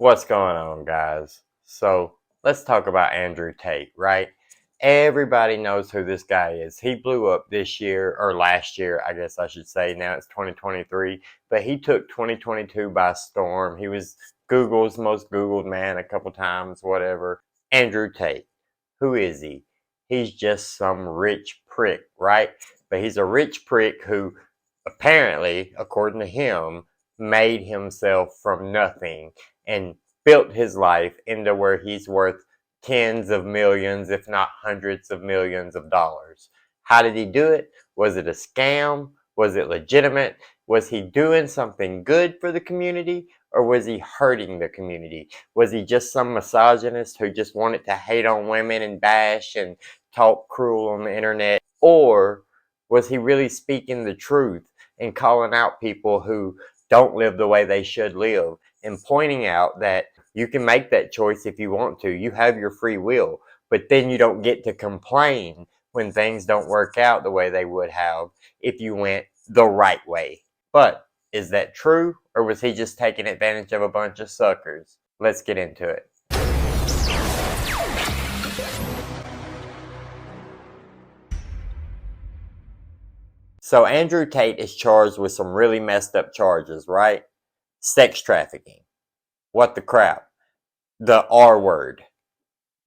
What's going on, guys? So let's talk about Andrew Tate, right? Everybody knows who this guy is. He blew up this year, or last year, I guess I should say. Now it's 2023, but he took 2022 by storm. He was Google's most Googled man a couple times, whatever. Andrew Tate. Who is he? He's just some rich prick, right? But he's a rich prick who apparently, according to him, made himself from nothing and built his life into where he's worth tens of millions, if not hundreds of millions of dollars. How did he do it? Was it a scam? Was it legitimate? Was he doing something good for the community, or was he hurting the community? Was he just some misogynist who just wanted to hate on women and bash and talk cruel on the internet? Or was he really speaking the truth and calling out people who don't live the way they should live, and pointing out that you can make that choice if you want to. You have your free will, but then you don't get to complain when things don't work out the way they would have if you went the right way. But is that true, or was he just taking advantage of a bunch of suckers? Let's get into it. So Andrew Tate is charged with some really messed up charges, right? Sex trafficking. What the crap? The R word.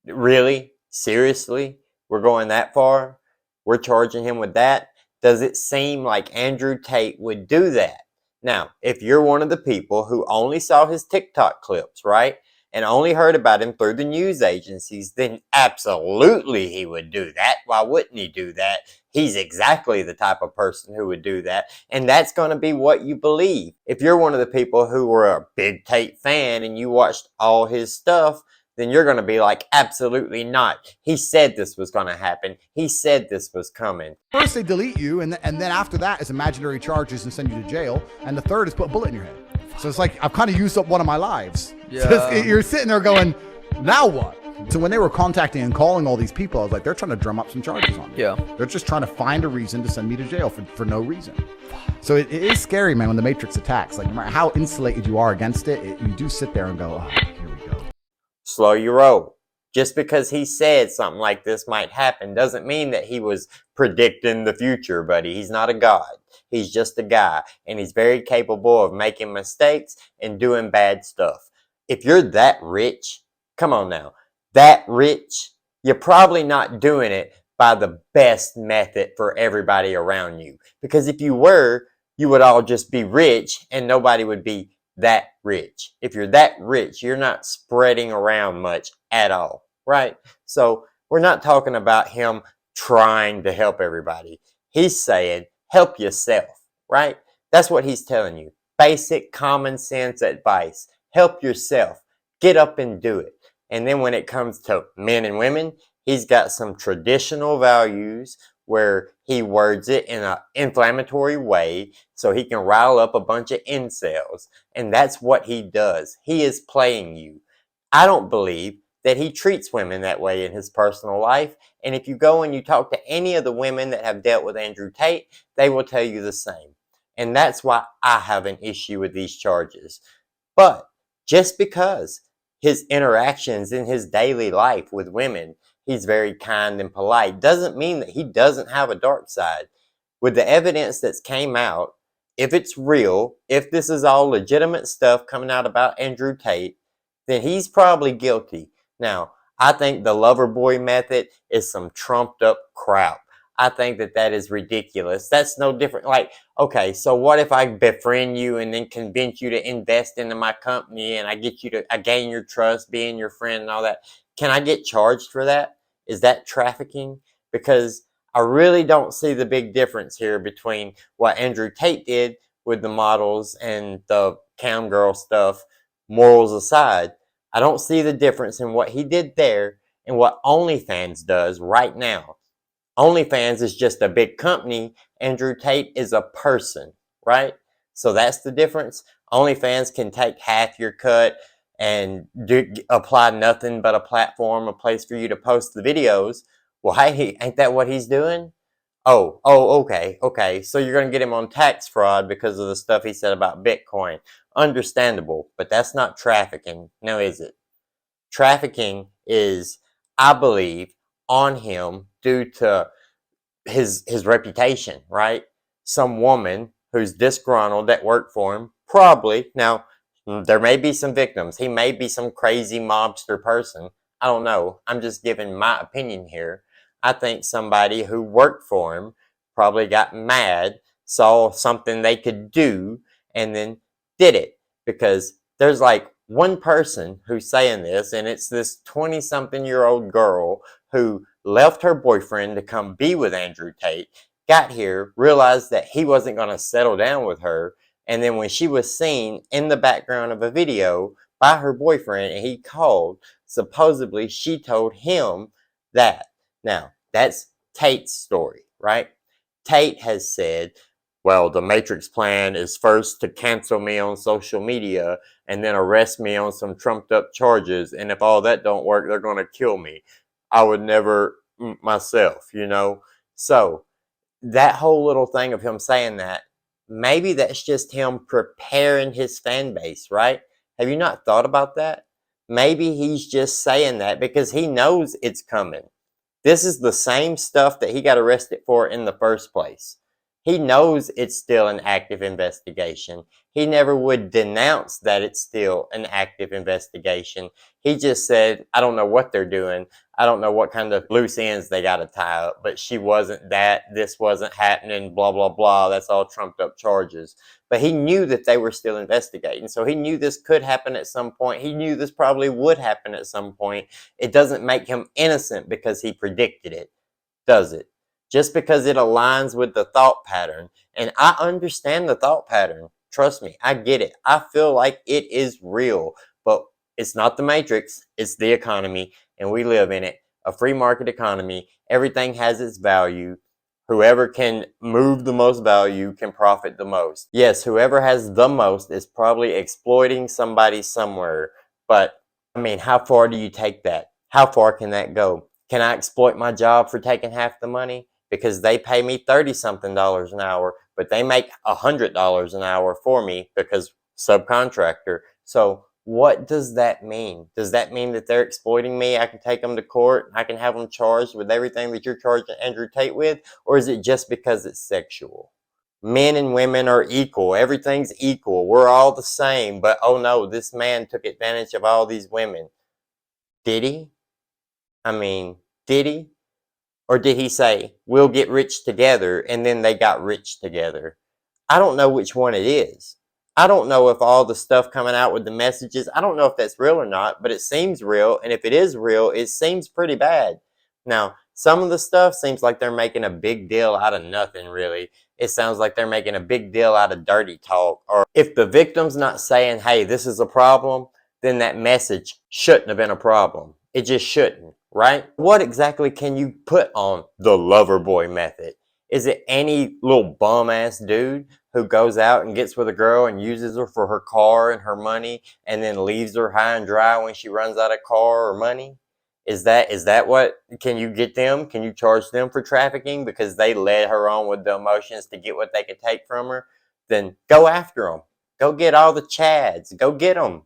Really? Seriously? We're going that far? We're charging him with that? Does it seem like Andrew Tate would do that? Now, if you're one of the people who only saw his TikTok clips, right, and only heard about him through the news agencies, then absolutely he would do that. Why wouldn't he do that? He's exactly the type of person who would do that, and that's going to be what you believe. If you're one of the people who were a big Tate fan and you watched all his stuff, then you're going to be like, absolutely not. He said this was going to happen. He said this was coming. First they delete you, and then after that is imaginary charges and send you to jail, and the third is put a bullet in your head. So it's like, I've kind of used up one of my lives. Yeah. So you're sitting there going, now what? So when they were contacting and calling all these people, I was like, they're trying to drum up some charges on me. Yeah. They're just trying to find a reason to send me to jail for no reason. So it is scary, man, when the Matrix attacks. Like, no matter how insulated you are against it, you do sit there and go, oh, here we go. Slow your roll. Just because he said something like this might happen doesn't mean that he was predicting the future, buddy. He's not a god. He's just a guy, and he's very capable of making mistakes and doing bad stuff. If you're that rich, come on now, that rich, you're probably not doing it by the best method for everybody around you. Because if you were, you would all just be rich and nobody would be that rich. If you're that rich, you're not spreading around much at all, right? So we're not talking about him trying to help everybody. He's saying, help yourself, right? That's what he's telling you. Basic common sense advice. Help yourself. Get up and do it. And then when it comes to men and women, he's got some traditional values where he words it in an inflammatory way so he can rile up a bunch of incels. And that's what he does. He is playing you. I don't believe that he treats women that way in his personal life. And if you go and you talk to any of the women that have dealt with Andrew Tate, they will tell you the same. And that's why I have an issue with these charges. But just because his interactions in his daily life with women, he's very kind and polite, doesn't mean that he doesn't have a dark side. With the evidence that's came out, if it's real, if this is all legitimate stuff coming out about Andrew Tate, then he's probably guilty. Now, I think the lover boy method is some trumped up crap. I think that is ridiculous. That's no different. Like, okay, so what if I befriend you and then convince you to invest into my company and I gain your trust, being your friend and all that? Can I get charged for that? Is that trafficking? Because I really don't see the big difference here between what Andrew Tate did with the models and the cam girl stuff, morals aside. I don't see the difference in what he did there and what OnlyFans does right now. OnlyFans is just a big company. Andrew Tate is a person, right? So that's the difference. OnlyFans can take half your cut and apply nothing but a platform, a place for you to post the videos. Well, hey, ain't that what he's doing? Okay. So you're going to get him on tax fraud because of the stuff he said about Bitcoin. understandable, but that's not trafficking. Now, is it? Trafficking is, I believe, on him due to his reputation, right? Some woman who's disgruntled that worked for him, probably. Now, there may be some victims. He may be some crazy mobster person. I don't know. I'm just giving my opinion here. I think somebody who worked for him probably got mad, saw something they could do, and then did it. Because there's like one person who's saying this, and it's this 20-something-year-old girl who left her boyfriend to come be with Andrew Tate, got here, realized that he wasn't going to settle down with her, and then when she was seen in the background of a video by her boyfriend and he called, supposedly she told him that. Now, that's Tate's story, right? Tate has said, well, the Matrix plan is first to cancel me on social media and then arrest me on some trumped up charges. And if all that don't work, they're going to kill me. I would never myself, you know? So that whole little thing of him saying that, maybe that's just him preparing his fan base, right? Have you not thought about that? Maybe he's just saying that because he knows it's coming. This is the same stuff that he got arrested for in the first place. He knows it's still an active investigation. He never would denounce that it's still an active investigation. He just said, I don't know what they're doing. I don't know what kind of loose ends they got to tie up, but she wasn't that. This wasn't happening, blah, blah, blah. That's all trumped up charges. But he knew that they were still investigating. So he knew this could happen at some point. He knew this probably would happen at some point. It doesn't make him innocent because he predicted it, does it? Just because it aligns with the thought pattern. And I understand the thought pattern. Trust me, I get it. I feel like it is real. But it's not the Matrix. It's the economy. And we live in it. A free market economy. Everything has its value. Whoever can move the most value can profit the most. Yes, whoever has the most is probably exploiting somebody somewhere. But, I mean, how far do you take that? How far can that go? Can I exploit my job for taking half the money? Because they pay me $30-something an hour, but they make $100 an hour for me because subcontractor. So what does that mean? Does that mean that they're exploiting me? I can take them to court. I can have them charged with everything that you're charging Andrew Tate with? Or is it just because it's sexual? Men and women are equal. Everything's equal. We're all the same. But oh no, this man took advantage of all these women. Did he? I mean, did he? Or did he say, we'll get rich together, and then they got rich together? I don't know which one it is. I don't know if all the stuff coming out with the messages, I don't know if that's real or not, but it seems real, and if it is real, it seems pretty bad. Now, some of the stuff seems like they're making a big deal out of nothing, really. It sounds like they're making a big deal out of dirty talk. Or if the victim's not saying, hey, this is a problem, then that message shouldn't have been a problem. It just shouldn't. Right? What exactly can you put on the lover boy method? Is it any little bum ass dude who goes out and gets with a girl and uses her for her car and her money and then leaves her high and dry when she runs out of car or money? Is that what, can you get them? Can you charge them for trafficking because they led her on with the emotions to get what they could take from her? Then go after them. Go get all the Chads. Go get them.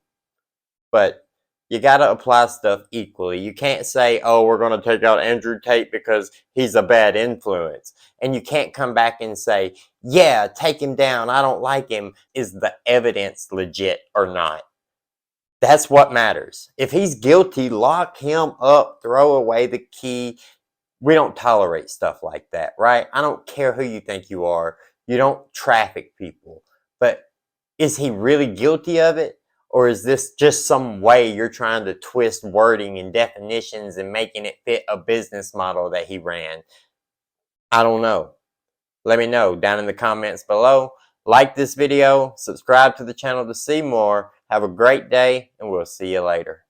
But you got to apply stuff equally. You can't say, oh, we're going to take out Andrew Tate because he's a bad influence. And you can't come back and say, yeah, take him down. I don't like him. Is the evidence legit or not? That's what matters. If he's guilty, lock him up, throw away the key. We don't tolerate stuff like that, right? I don't care who you think you are. You don't traffic people. But is he really guilty of it? Or is this just some way you're trying to twist wording and definitions and making it fit a business model that he ran? I don't know. Let me know down in the comments below. Like this video, subscribe to the channel to see more. Have a great day, and we'll see you later.